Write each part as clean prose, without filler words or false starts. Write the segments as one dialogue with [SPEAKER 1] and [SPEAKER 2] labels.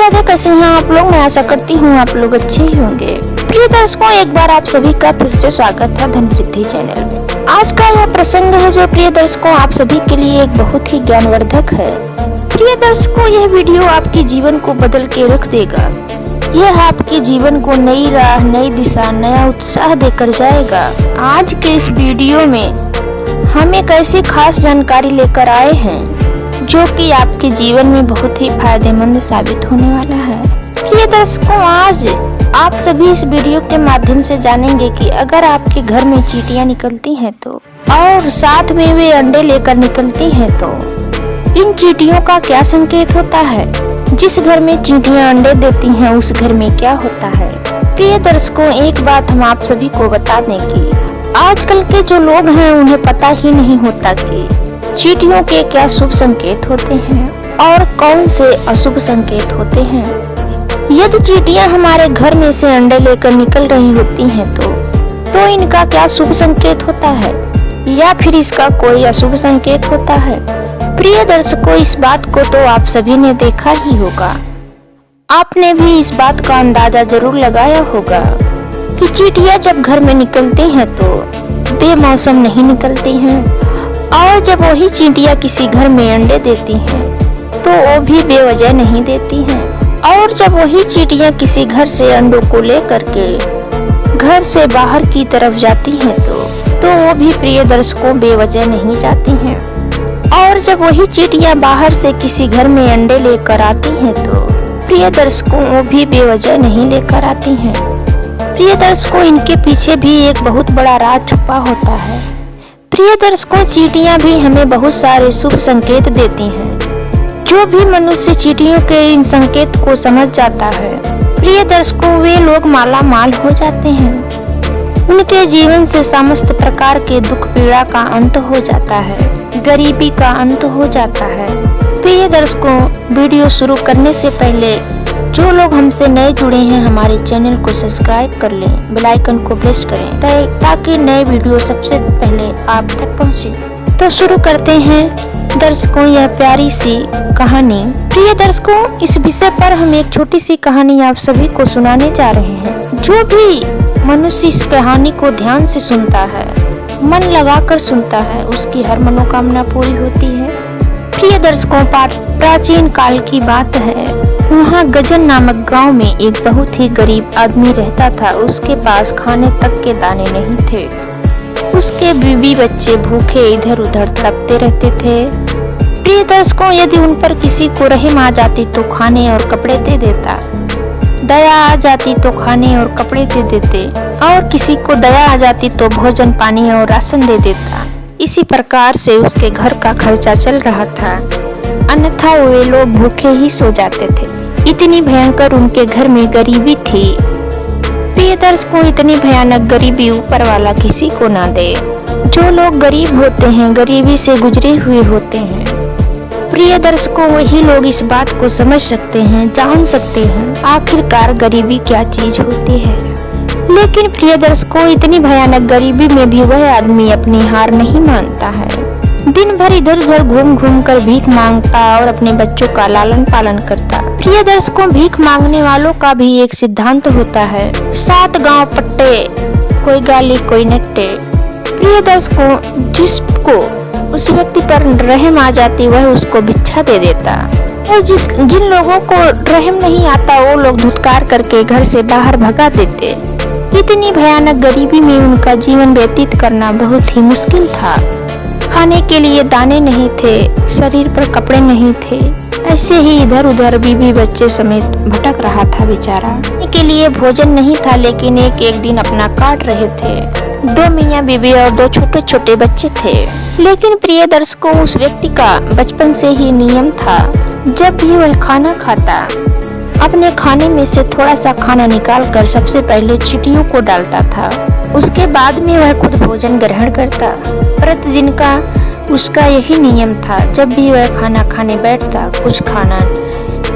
[SPEAKER 1] राधे, कैसे हैं आप लोग। मैं आशा करती हूँ आप लोग अच्छे ही होंगे। प्रिय दर्शकों, एक बार आप सभी का फिर से स्वागत है धनवृद्धि चैनल में। आज का यह प्रसंग है जो प्रिय दर्शकों आप सभी के लिए एक बहुत ही ज्ञानवर्धक है। प्रिय दर्शकों, यह वीडियो आपके जीवन को बदल के रख देगा। यह आपके जीवन को नई राह, नई दिशा, नया उत्साह देकर जाएगा। आज के इस वीडियो में हम एक ऐसी खास जानकारी लेकर आए हैं जो कि आपके जीवन में बहुत ही फायदेमंद साबित होने वाला है। प्रिय दर्शकों, आज आप सभी इस वीडियो के माध्यम से जानेंगे कि अगर आपके घर में चींटियां निकलती हैं तो, और साथ में वे अंडे लेकर निकलती हैं तो इन चींटियों का क्या संकेत होता है। जिस घर में चींटियां अंडे देती हैं उस घर में क्या होता है। प्रिय दर्शकों, एक बात हम आप सभी को बता दें कि आजकल के जो लोग हैं उन्हें पता ही नहीं होता कि चींटियों के क्या शुभ संकेत होते हैं और कौन से अशुभ संकेत होते हैं। यदि चींटियां हमारे घर में से अंडे लेकर निकल रही होती हैं तो इनका क्या शुभ संकेत होता है या फिर इसका कोई अशुभ संकेत होता है। प्रिय दर्शकों, इस बात को तो आप सभी ने देखा ही होगा। आपने भी इस बात का अंदाजा जरूर लगाया होगा कि चींटियां जब घर में निकलती हैं तो बेमौसम नहीं निकलती हैं, और जब वही चींटियां किसी घर में अंडे देती हैं तो वो भी बेवजह नहीं देती हैं, और जब वही चींटियां किसी घर से अंडों को लेकर के घर से बाहर की तरफ जाती हैं तो वो भी प्रिय दर्शकों बेवजह नहीं जाती हैं, और जब वही चींटियां बाहर से किसी घर में अंडे लेकर आती हैं तो प्रिय दर्शकों वो भी बेवजह नहीं लेकर आती हैं। प्रिय दर्शकों, इनके पीछे भी एक बहुत बड़ा राज छुपा होता है। प्रिय दर्शकों, चींटियां भी हमें बहुत सारे शुभ संकेत देती हैं। जो भी मनुष्य चींटियों के इन संकेत को समझ जाता है, प्रिय दर्शकों, वे लोग माला माल हो जाते हैं। उनके जीवन से समस्त प्रकार के दुख पीड़ा का अंत हो जाता है, गरीबी का अंत हो जाता है। प्रिय दर्शकों, वीडियो शुरू करने से पहले जो लोग हमसे नए जुड़े हैं हमारे चैनल को सब्सक्राइब कर लें, बेल आइकन को प्रेस करें ताकि नए वीडियो सबसे पहले आप तक पहुंचे। तो शुरू करते हैं दर्शकों यह प्यारी सी कहानी। प्रिय दर्शकों, इस विषय पर हम एक छोटी सी कहानी आप सभी को सुनाने जा रहे हैं। जो भी मनुष्य इस कहानी को ध्यान से सुनता है, मन लगाकर सुनता है, उसकी हर मनोकामना पूरी होती है। प्रिय दर्शकों, प्राचीन काल की बात है। वहाँ गजन नामक गांव में एक बहुत ही गरीब आदमी रहता था। उसके पास खाने तक के दाने नहीं थे। उसके बीवी बच्चे भूखे इधर उधर तड़पते रहते थे। प्रिय दर्शकों, यदि उन पर किसी को रहम आ जाती तो खाने और कपड़े दे देता, दया आ जाती तो खाने और कपड़े दे देते, और किसी को दया आ जाती तो भोजन पानी और राशन दे देता। इसी प्रकार से उसके घर का खर्चा चल रहा था, अन्यथा वे लोग भूखे ही सो जाते थे। इतनी भयंकर उनके घर में गरीबी थी। प्रिय दर्शकों, इतनी भयानक गरीबी ऊपर वाला किसी को ना दे। जो लोग गरीब होते हैं, गरीबी से गुजरे हुए होते हैं, प्रिय दर्शकों, वही लोग इस बात को समझ सकते हैं, जान सकते हैं आखिरकार गरीबी क्या चीज होती है। लेकिन प्रिय दर्शकों, इतनी भयानक गरीबी में भी वह आदमी अपनी हार नहीं मानता है। दिन भर इधर उधर घूम घूम कर भीख मांगता और अपने बच्चों का लालन पालन करता। प्रिय दर्शकों, भीख मांगने वालों का भी एक सिद्धांत होता है, 7 गांव पट्टे, कोई गाली कोई नट्टे। प्रिय दर्शकों, जिसको उस व्यक्ति पर रहम आ जाती वह उसको भिक्षा दे देता, और जिन लोगों को रहम नहीं आता वो लोग धुतकार करके घर से बाहर भगा देते। इतनी भयानक गरीबी में उनका जीवन व्यतीत करना बहुत ही मुश्किल था। खाने के लिए दाने नहीं थे, शरीर पर कपड़े नहीं थे, ऐसे ही इधर उधर बीवी बच्चे समेत भटक रहा था बेचारा। खाने के लिए भोजन नहीं था, लेकिन एक दिन अपना काट रहे थे। 2 मियाँ बीवी और 2 छोटे छोटे बच्चे थे। लेकिन प्रिय दर्शकों, उस व्यक्ति का बचपन से ही नियम था, जब भी वह खाना खाता अपने खाने में से थोड़ा सा खाना निकालकर सबसे पहले चींटियों को डालता था। उसके बाद में वह खुद भोजन ग्रहण करता। प्रतिदिन का उसका यही नियम था। जब भी वह खाना खाने बैठता, कुछ खाना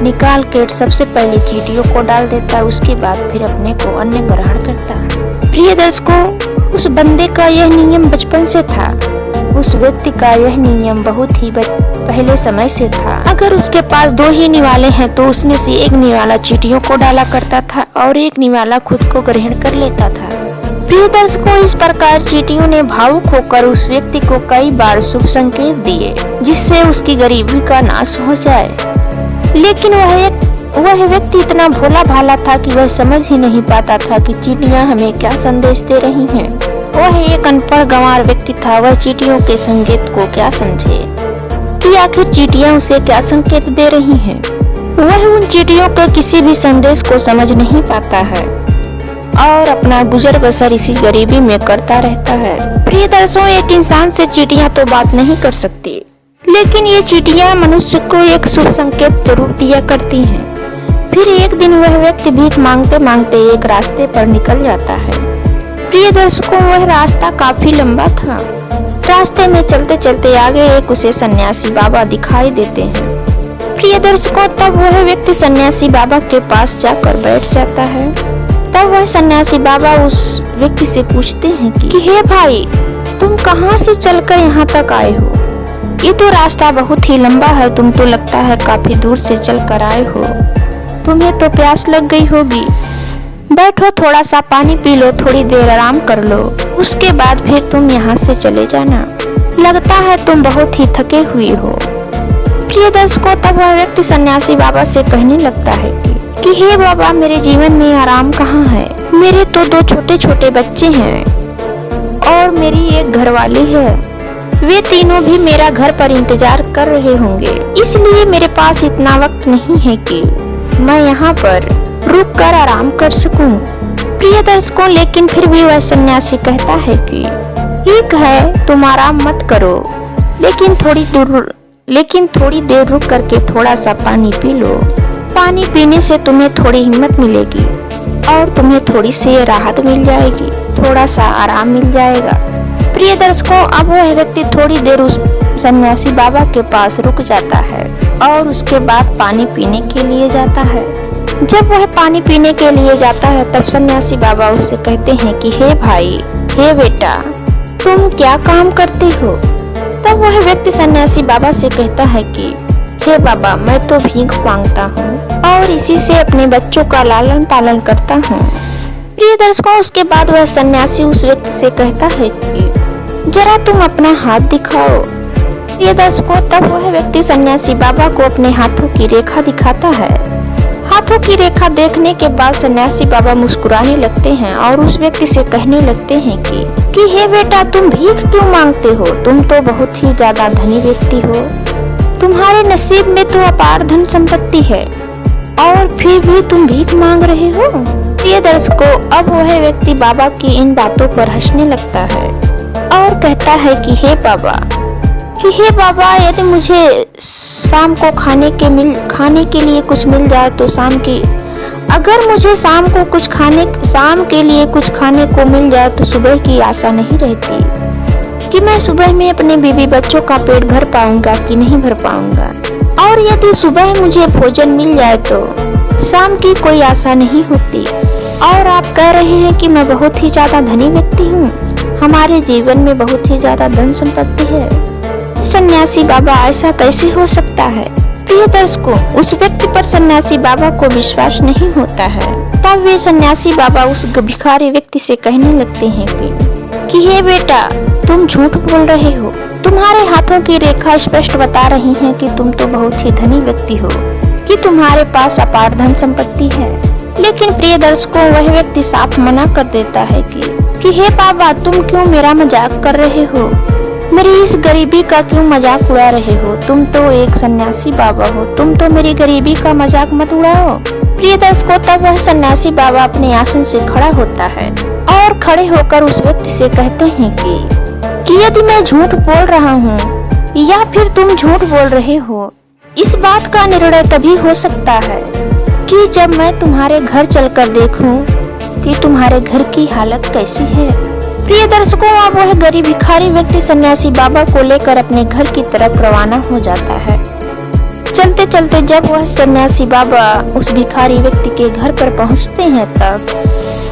[SPEAKER 1] निकाल कर सबसे पहले चींटियों को डाल देता, उसके बाद फिर अपने को अन्न ग्रहण करता। प्रिय दर्शकों, उस बंदे का यह नियम बचपन से था। उस व्यक्ति का यह नियम बहुत ही पहले समय से था। अगर उसके पास 2 ही निवाले हैं तो उसमें से एक निवाला चींटियों को डाला करता था और एक निवाला खुद को ग्रहण कर लेता था। प्रिय दर्शकों, इस प्रकार चींटियों ने भावुक होकर उस व्यक्ति को कई बार शुभ संकेत दिए जिससे उसकी गरीबी का नाश हो जाए, लेकिन वह व्यक्ति इतना भोला भाला था कि वह समझ ही नहीं पाता था कि चींटियां हमें क्या संदेश दे रही हैं। वह एक अनपढ़ गंवार व्यक्ति था। वह चींटियों के संकेत को क्या समझे कि आखिर चींटियां उसे क्या संकेत दे रही हैं। वह उन चींटियों के किसी भी संदेश को समझ नहीं पाता है और अपना गुजर बसर इसी गरीबी में करता रहता है। प्रिय दर्शकों, एक इंसान से चींटियां तो बात नहीं कर सकती, लेकिन ये चींटियां मनुष्य को एक शुभ संकेत जरूर दिया करती हैं। फिर एक दिन वह व्यक्ति भीख मांगते मांगते एक रास्ते पर निकल जाता है। प्रिय दर्शकों, वह रास्ता काफी लंबा था। रास्ते में चलते चलते आगे एक उसे सन्यासी बाबा दिखाई देते हैं। प्रिय दर्शकों, तब वह व्यक्ति सन्यासी बाबा के पास जाकर बैठ जाता है। तब वह सन्यासी बाबा उस व्यक्ति से पूछते हैं कि हे भाई, तुम कहाँ से चलकर यहाँ तक आए हो? ये तो रास्ता बहुत ही लंबा है। तुम तो लगता है काफी दूर से चलकर आए हो। तुम्हें तो प्यास लग गई होगी। बैठो, थोड़ा सा पानी पी लो, थोड़ी देर आराम कर लो, उसके बाद फिर तुम यहाँ से चले जाना। लगता है तुम बहुत ही थके हुए हो। प्रिय दर्शकों, तब वह व्यक्ति सन्यासी बाबा से कहने लगता है कि हे बाबा, मेरे जीवन में आराम कहाँ है? मेरे तो 2 छोटे छोटे बच्चे हैं और मेरी एक घरवाली है। वे तीनों भी मेरा घर पर इंतजार कर रहे होंगे, इसलिए मेरे पास इतना वक्त नहीं है कि मैं यहाँ पर रुक कर आराम कर सकूं। प्रिय दर्शकों, लेकिन फिर भी वह सन्यासी कहता है कि ठीक है, तुम आराम मत करो, लेकिन थोड़ी देर रुक करके थोड़ा सा पानी पी लो। पानी पीने से तुम्हें थोड़ी हिम्मत मिलेगी और तुम्हें थोड़ी सी राहत मिल जाएगी, थोड़ा सा आराम मिल जाएगा। प्रिय दर्शकों, अब वह व्यक्ति थोड़ी देर उस सन्यासी बाबा के पास रुक जाता है और उसके बाद पानी पीने के लिए जाता है। जब वह पानी पीने के लिए जाता है तब सन्यासी बाबा उससे कहते हैं कि हे भाई, हे बेटा, तुम क्या काम करते हो? तब वह व्यक्ति सन्यासी बाबा से कहता है कि हे बाबा, मैं तो भीख मांगता हूँ और इसी से अपने बच्चों का लालन पालन करता हूँ। प्रिय दर्शकों, उसके बाद वह सन्यासी उस व्यक्ति से कहता है कि जरा तुम अपना हाथ दिखाओ। प्रिय दर्शकों, तब वह व्यक्ति सन्यासी बाबा को अपने हाथों की रेखा दिखाता है। हाथों की रेखा देखने के बाद सन्यासी बाबा मुस्कुराने लगते हैं और उस व्यक्ति से कहने लगते हैं कि हे बेटा, तुम भीख क्यों मांगते हो? तुम तो बहुत ही ज्यादा धनी व्यक्ति हो। तुम्हारे नसीब में तो अपार धन संपत्ति है और फिर भी तुम भीख मांग रहे हो। प्रिय दर्शकों, अब वह व्यक्ति बाबा की इन बातों पर हंसने लगता है और कहता है कि हे बाबा, यदि मुझे शाम को खाने के लिए कुछ मिल जाए तो अगर मुझे शाम के लिए कुछ खाने को मिल जाए तो सुबह की आशा नहीं रहती कि मैं सुबह में अपने बीवी बच्चों का पेट भर पाऊंगा कि नहीं भर पाऊंगा। और यदि सुबह मुझे भोजन मिल जाए तो शाम की कोई आशा नहीं होती। और आप कह रहे हैं कि मैं बहुत ही ज्यादा धनी व्यक्ति हूँ, हमारे जीवन में बहुत ही ज्यादा धन संपत्ति है। सन्यासी बाबा, ऐसा कैसे हो सकता है? प्रिय दर्शकों, उस व्यक्ति पर सन्यासी बाबा को विश्वास नहीं होता है। तब वे सन्यासी बाबा उस भिखारी व्यक्ति से कहने लगते हैं कि हे बेटा, तुम झूठ बोल रहे हो। तुम्हारे हाथों की रेखा स्पष्ट बता रही है कि तुम तो बहुत ही धनी व्यक्ति हो, कि तुम्हारे पास अपार धन संपत्ति है। लेकिन प्रिय दर्शकों, वह व्यक्ति साफ मना कर देता है कि हे बाबा, तुम क्यों मेरा मजाक कर रहे हो? मेरी इस गरीबी का क्यों मजाक उड़ा रहे हो? तुम तो एक सन्यासी बाबा हो, तुम तो मेरी गरीबी का मजाक मत उड़ाओ। प्रिय दर्शकों, तब वह सन्यासी बाबा अपने आसन से खड़ा होता है और खड़े होकर उस व्यक्ति से कहते हैं कि यदि मैं झूठ बोल रहा हूँ या फिर तुम झूठ बोल रहे हो, इस बात का निर्णय तभी हो सकता है कि जब मैं तुम्हारे घर चलकर देखूं कि तुम्हारे घर की हालत कैसी है। प्रिय दर्शकों, अब वह गरीब भिखारी व्यक्ति सन्यासी बाबा को लेकर अपने घर की तरफ रवाना हो जाता है। चलते चलते जब वह सन्यासी बाबा उस भिखारी व्यक्ति के घर पर पहुंचते हैं तब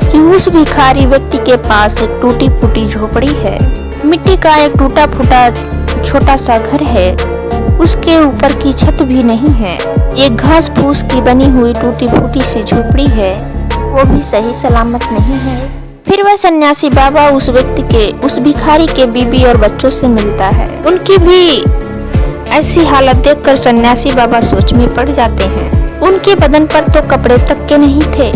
[SPEAKER 1] कि उस भिखारी व्यक्ति के पास एक टूटी फूटी झोपड़ी है मिट्टी का एक टूटा फूटा छोटा सा घर है, उसके ऊपर की छत भी नहीं है। एक घास फूस की बनी हुई टूटी फूटी सी झोपड़ी है, वो भी सही सलामत नहीं है। फिर वह सन्यासी बाबा उस व्यक्ति के, उस भिखारी के बीबी और बच्चों से मिलता है। उनकी भी ऐसी हालत देखकर सन्यासी बाबा सोच में पड़ जाते हैं। उनके बदन पर तो कपड़े तक के नहीं थे,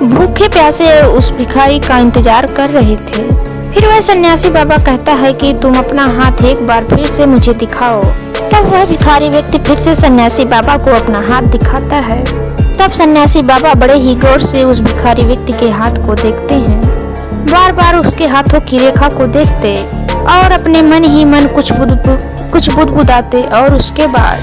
[SPEAKER 1] भूखे प्यासे उस भिखारी का इंतजार कर रहे थे। फिर वह सन्यासी बाबा कहता है कि तुम अपना हाथ एक बार फिर से मुझे दिखाओ। तब वह भिखारी व्यक्ति फिर से सन्यासी बाबा को अपना हाथ दिखाता है। तब सन्यासी बाबा बड़े ही गौर से उस भिखारी व्यक्ति के हाथ को देखते हैं, बार बार उसके हाथों की रेखा को देखते और अपने मन ही मन कुछ बुदबुदाते और उसके बाद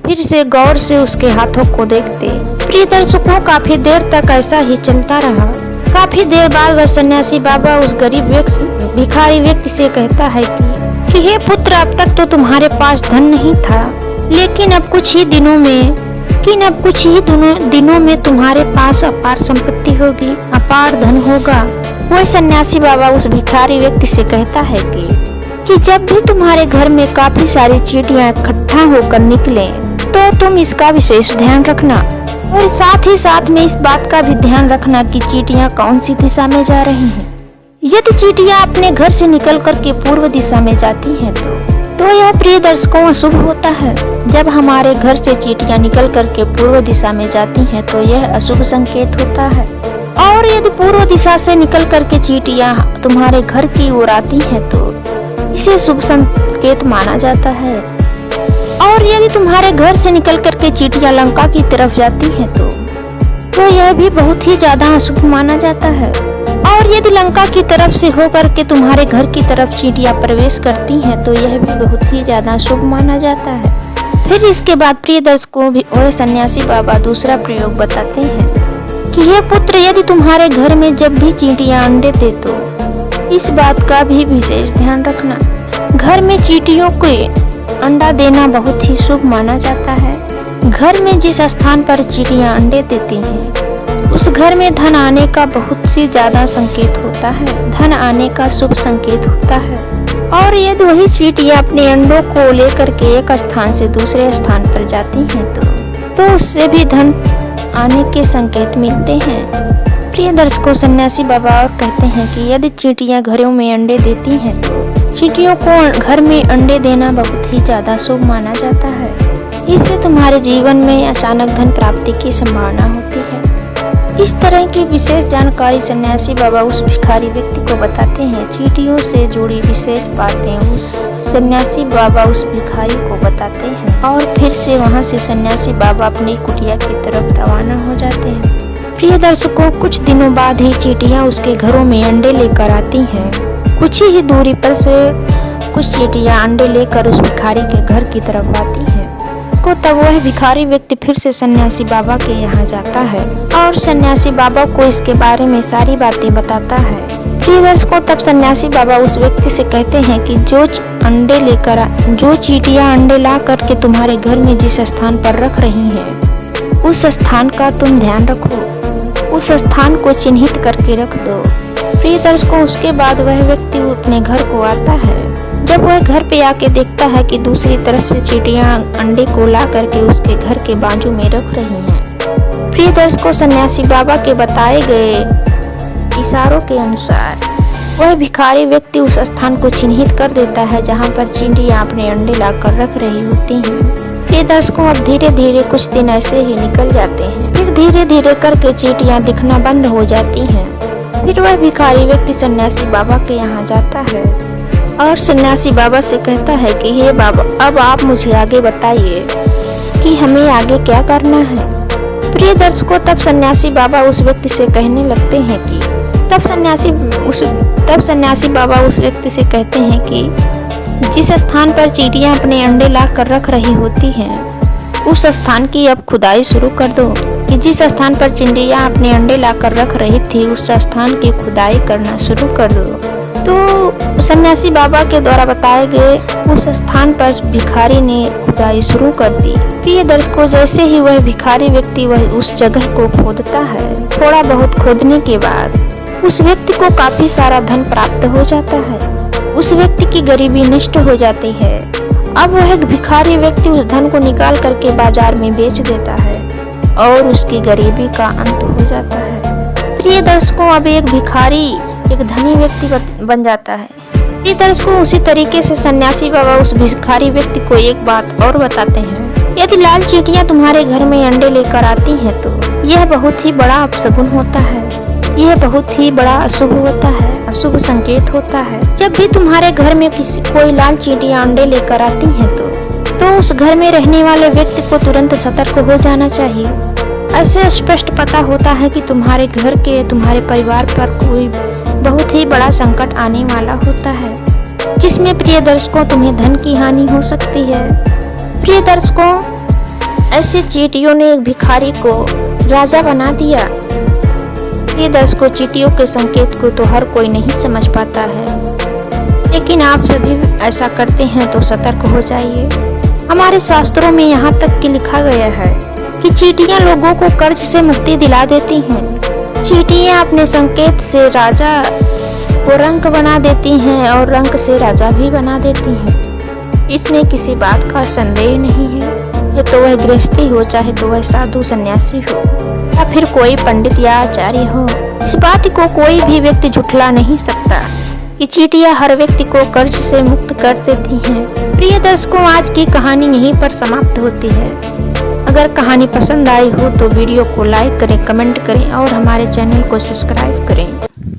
[SPEAKER 1] फिर से गौर से उसके हाथों को देखते। प्रिय दर्शकों, काफी देर तक ऐसा ही चलता रहा। काफी देर बाद वह सन्यासी बाबा उस गरीब भिखारी व्यक्ति से कहता है कि हे पुत्र, अब तक तो तुम्हारे पास धन नहीं था, लेकिन अब कुछ ही दिनों में तुम्हारे पास अपार संपत्ति होगी, अपार धन होगा। वह सन्यासी बाबा उस भिखारी व्यक्ति से कहता है कि जब भी तुम्हारे घर में काफी सारी चींटियां इकट्ठा होकर निकले तो तुम इसका विशेष ध्यान रखना, और साथ ही साथ में इस बात का भी ध्यान रखना कि चींटियां कौन सी दिशा में जा रही हैं। यदि चींटियां अपने घर से निकल कर के पूर्व दिशा में जाती हैं तो यह प्रिय दर्शकों अशुभ होता है। जब हमारे घर से चींटियां निकल कर के पूर्व दिशा में जाती हैं तो यह अशुभ संकेत होता है। और यदि पूर्व दिशा से निकल कर के चींटियां तुम्हारे घर की ओर आती हैं तो इसे शुभ संकेत माना जाता है। और यदि तुम्हारे घर से निकल कर के चींटियां लंका की तरफ जाती हैं तो यह भी बहुत ही ज्यादा अशुभ माना जाता है। और यदि लंका की तरफ से होकर के तुम्हारे घर की तरफ चींटियां प्रवेश करती हैं तो यह भी बहुत ही ज्यादा शुभ माना जाता है। फिर इसके बाद प्रिय दर्शकों भी वह सन्यासी बाबा दूसरा प्रयोग बताते हैं कि हे पुत्र, यदि तुम्हारे घर में जब भी चींटियां अंडे दे तो इस बात का भी विशेष ध्यान रखना। घर में चींटियों को अंडा देना बहुत ही शुभ माना जाता है। घर में जिस स्थान पर चींटियां अंडे देती हैं उस घर में धन आने का बहुत ही ज्यादा संकेत होता है, धन आने का शुभ संकेत होता है। और यदि वही चींटियां अपने अंडों को लेकर के एक स्थान से दूसरे स्थान पर जाती हैं तो उससे भी धन आने के संकेत मिलते हैं। प्रिय दर्शकों, सन्यासी बाबा और कहते हैं कि यदि चींटियां घरों में अंडे देती हैं तो चींटियों को घर में अंडे देना बहुत ही ज्यादा शुभ माना जाता है। इससे तुम्हारे जीवन में अचानक धन प्राप्ति की संभावना होती है। इस तरह की विशेष जानकारी सन्यासी बाबा उस भिखारी व्यक्ति को बताते हैं। चींटियों से जुड़ी विशेष बातें उस सन्यासी बाबा उस भिखारी को बताते हैं और फिर से वहां से सन्यासी बाबा अपनी कुटिया की तरफ रवाना हो जाते हैं। प्रिय दर्शकों, कुछ दिनों बाद ही चींटियां उसके घरों में अंडे लेकर आती हैं। कुछ ही दूरी पर से कुछ चींटियां अंडे लेकर उस भिखारी के घर की तरफ आती हैं। तब वह भिखारी व्यक्ति फिर से सन्यासी बाबा के यहाँ जाता है और सन्यासी बाबा को इसके बारे में सारी बातें बताता है। प्रिय दर्शकों, तब सन्यासी बाबा उस व्यक्ति से कहते हैं कि जो चींटियां अंडे ला करके तुम्हारे घर में जिस स्थान पर रख रही हैं उस स्थान का तुम ध्यान रखो, उस स्थान को चिन्हित करके रख दो। प्रिय दर्शकों, उसके बाद वह व्यक्ति अपने घर को आता है। जब वह घर पे आके देखता है कि दूसरी तरफ से चींटियां अंडे को ला करके उसके घर के बाजू में रख रही हैं। प्रिय दर्शकों, सन्यासी बाबा के बताए गए इशारों के अनुसार वह भिखारी व्यक्ति उस स्थान को चिन्हित कर देता है जहां पर चींटियां अपने अंडे लाकर रख रही होती हैं। प्रिय दर्शकों, अब धीरे धीरे कुछ दिन ऐसे ही निकल जाते हैं। फिर धीरे धीरे करके चींटियां दिखना बंद हो जाती हैं। फिर वह भिखारी व्यक्ति सन्यासी बाबा के यहाँ जाता है और सन्यासी बाबा से कहता है कि हे बाबा, अब आप मुझे आगे बताइए कि हमें आगे क्या करना है। प्रिय दर्शकों, तब सन्यासी बाबा उस व्यक्ति से कहने लगते हैं कि तब सन्यासी बाबा उस व्यक्ति से कहते हैं कि जिस स्थान पर चींटियां अपने अंडे ला कर रख रही होती हैं उस स्थान की अब खुदाई शुरू कर दो। कि जिस स्थान पर चींटियां अपने अंडे ला कर रख रही थी उस स्थान की खुदाई करना शुरू कर दो। तो सन्यासी बाबा के द्वारा बताए गए उस स्थान पर भिखारी ने खुदाई शुरू कर दी। प्रिय दर्शकों, जैसे ही वह भिखारी व्यक्ति वह उस जगह को खोदता है, थोड़ा बहुत खोदने के बाद उस व्यक्ति को काफी सारा धन प्राप्त हो जाता है। उस व्यक्ति की गरीबी नष्ट हो जाती है। अब वह एक भिखारी व्यक्ति उस धन को निकाल करके बाजार में बेच देता है और उसकी गरीबी का अंत हो जाता है। प्रिय दर्शकों, अब एक भिखारी एक धनी व्यक्ति बन जाता है। प्रिय दर्शकों, उसी तरीके से सन्यासी बाबा उस भिखारी व्यक्ति को एक बात और बताते हैं, यदि लाल चींटियां तुम्हारे घर में अंडे लेकर आती हैं तो यह बहुत ही बड़ा अपशगुन होता है, यह बहुत ही बड़ा अशुभ होता है, अशुभ संकेत होता है। जब भी तुम्हारे घर में कोई लाल चींटियां अंडे लेकर आती हैं तो उस घर में रहने वाले व्यक्ति को तुरंत सतर्क हो जाना चाहिए। ऐसे स्पष्ट पता होता है कि तुम्हारे घर के, तुम्हारे परिवार पर कोई बहुत ही बड़ा संकट आने वाला होता है, जिसमें प्रिय दर्शकों तुम्हें धन की हानि हो सकती है। प्रिय दर्शकों, ऐसे चींटियों ने एक भिखारी को राजा बना दिया। प्रिय दर्शकों, चींटियों के संकेत को तो हर कोई नहीं समझ पाता है, लेकिन आप सभी ऐसा करते हैं तो सतर्क हो जाइए। हमारे शास्त्रों में यहाँ तक कि लिखा गया है कि चींटियां लोगों को कर्ज से मुक्ति दिला देती हैं। चींटियां अपने संकेत से राजा को रंक बना देती हैं और रंक से राजा भी बना देती हैं। इसमें किसी बात का संदेह नहीं है। ये तो वह गृहस्थी हो, चाहे तो वह साधु सन्यासी हो या फिर कोई पंडित या आचार्य हो, इस बात को कोई भी व्यक्ति झुठला नहीं सकता कि चींटियां हर व्यक्ति को कर्ज से मुक्त कर देती हैं। प्रिय दर्शकों, आज की कहानी यहीं पर समाप्त होती है। अगर कहानी पसंद आई हो तो वीडियो को लाइक करें, कमेंट करें और हमारे चैनल को सब्सक्राइब करें।